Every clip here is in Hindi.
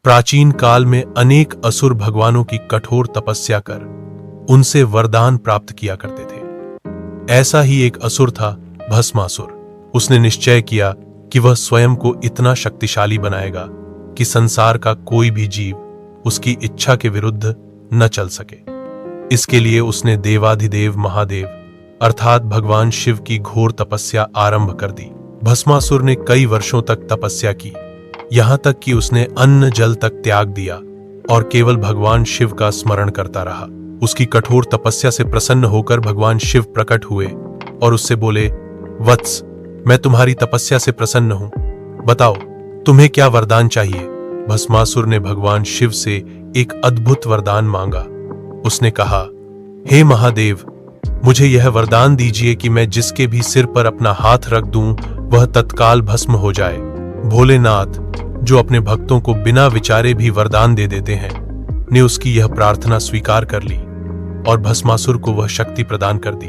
प्राचीन काल में अनेक असुर भगवानों की कठोर तपस्या कर उनसे वरदान प्राप्त किया करते थे। ऐसा ही एक असुर था भस्मासुर। उसने निश्चय किया कि वह स्वयं को इतना शक्तिशाली बनाएगा कि संसार का कोई भी जीव उसकी इच्छा के विरुद्ध न चल सके। इसके लिए उसने देवाधिदेव महादेव अर्थात भगवान शिव की घोर तपस्या आरंभ कर दी। भस्मासुर ने कई वर्षों तक तपस्या की, यहां तक कि उसने अन्न जल तक त्याग दिया और केवल भगवान शिव का स्मरण करता रहा। उसकी कठोर तपस्या से प्रसन्न होकर भगवान शिव प्रकट हुए और उससे बोले, वत्स, मैं तुम्हारी तपस्या से प्रसन्न हूं, बताओ तुम्हें क्या वरदान चाहिए। भस्मासुर ने भगवान शिव से एक अद्भुत वरदान मांगा। उसने कहा, हे महादेव, मुझे यह वरदान दीजिए कि मैं जिसके भी सिर पर अपना हाथ रख दूं वह तत्काल भस्म हो जाए। भोलेनाथ, जो अपने भक्तों को बिना विचारे भी वरदान दे देते हैं, ने उसकी यह प्रार्थना स्वीकार कर ली और भस्मासुर को वह शक्ति प्रदान कर दी।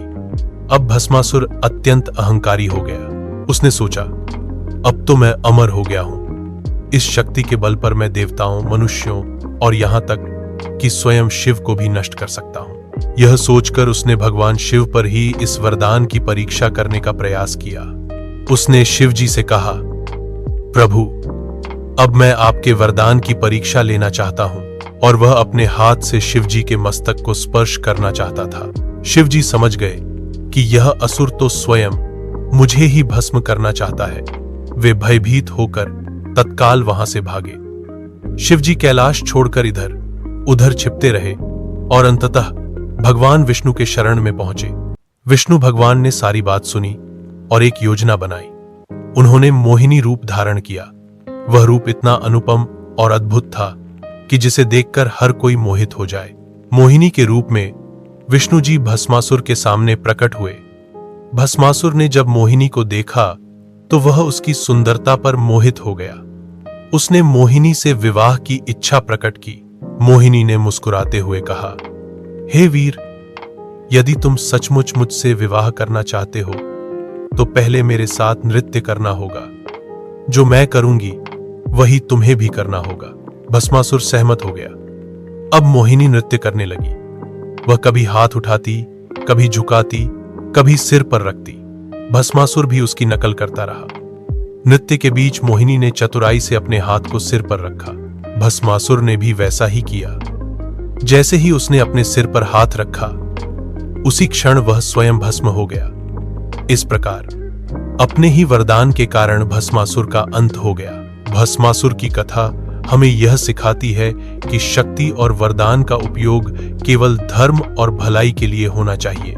अब भस्मासुर अत्यंत अहंकारी हो गया। उसने सोचा, अब तो मैं अमर हो गया हूं। इस शक्ति के बल पर मैं देवताओं, मनुष्यों और यहां तक कि स्वयं शिव को भी नष्ट कर सकता हूं। यह सोचकर उसने भगवान शिव पर ही इस वरदान की परीक्षा करने का प्रयास किया। उसने शिव जी से कहा, प्रभु, अब मैं आपके वरदान की परीक्षा लेना चाहता हूं। और वह अपने हाथ से शिव जी के मस्तक को स्पर्श करना चाहता था। शिव जी समझ गए कि यह असुर तो स्वयं मुझे ही भस्म करना चाहता है। वे भयभीत होकर तत्काल वहां से भागे। शिव जी कैलाश छोड़कर इधर उधर छिपते रहे और अंततः भगवान विष्णु के शरण में पहुंचे। विष्णु भगवान ने सारी बात सुनी और एक योजना बनाई। उन्होंने मोहिनी रूप धारण किया। वह रूप इतना अनुपम और अद्भुत था कि जिसे देखकर हर कोई मोहित हो जाए। मोहिनी के रूप में विष्णु जी भस्मासुर के सामने प्रकट हुए। भस्मासुर ने जब मोहिनी को देखा तो वह उसकी सुंदरता पर मोहित हो गया। उसने मोहिनी से विवाह की इच्छा प्रकट की। मोहिनी ने मुस्कुराते हुए कहा, हे वीर, यदि तुम सचमुच मुझसे विवाह करना चाहते हो तो पहले मेरे साथ नृत्य करना होगा। जो मैं करूंगी वही तुम्हें भी करना होगा। भस्मासुर सहमत हो गया। अब मोहिनी नृत्य करने लगी। वह कभी हाथ उठाती, कभी झुकाती, कभी सिर पर रखती। भस्मासुर भी उसकी नकल करता रहा। नृत्य के बीच मोहिनी ने चतुराई से अपने हाथ को सिर पर रखा। भस्मासुर ने भी वैसा ही किया। जैसे ही उसने अपने सिर पर हाथ रखा, उसी क्षण वह स्वयं भस्म हो गया। इस प्रकार अपने ही वरदान के कारण भस्मासुर का अंत हो गया। भस्मासुर की कथा हमें यह सिखाती है कि शक्ति और वरदान का उपयोग केवल धर्म और भलाई के लिए होना चाहिए।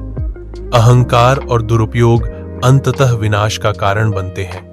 अहंकार और दुरुपयोग अंततः विनाश का कारण बनते हैं।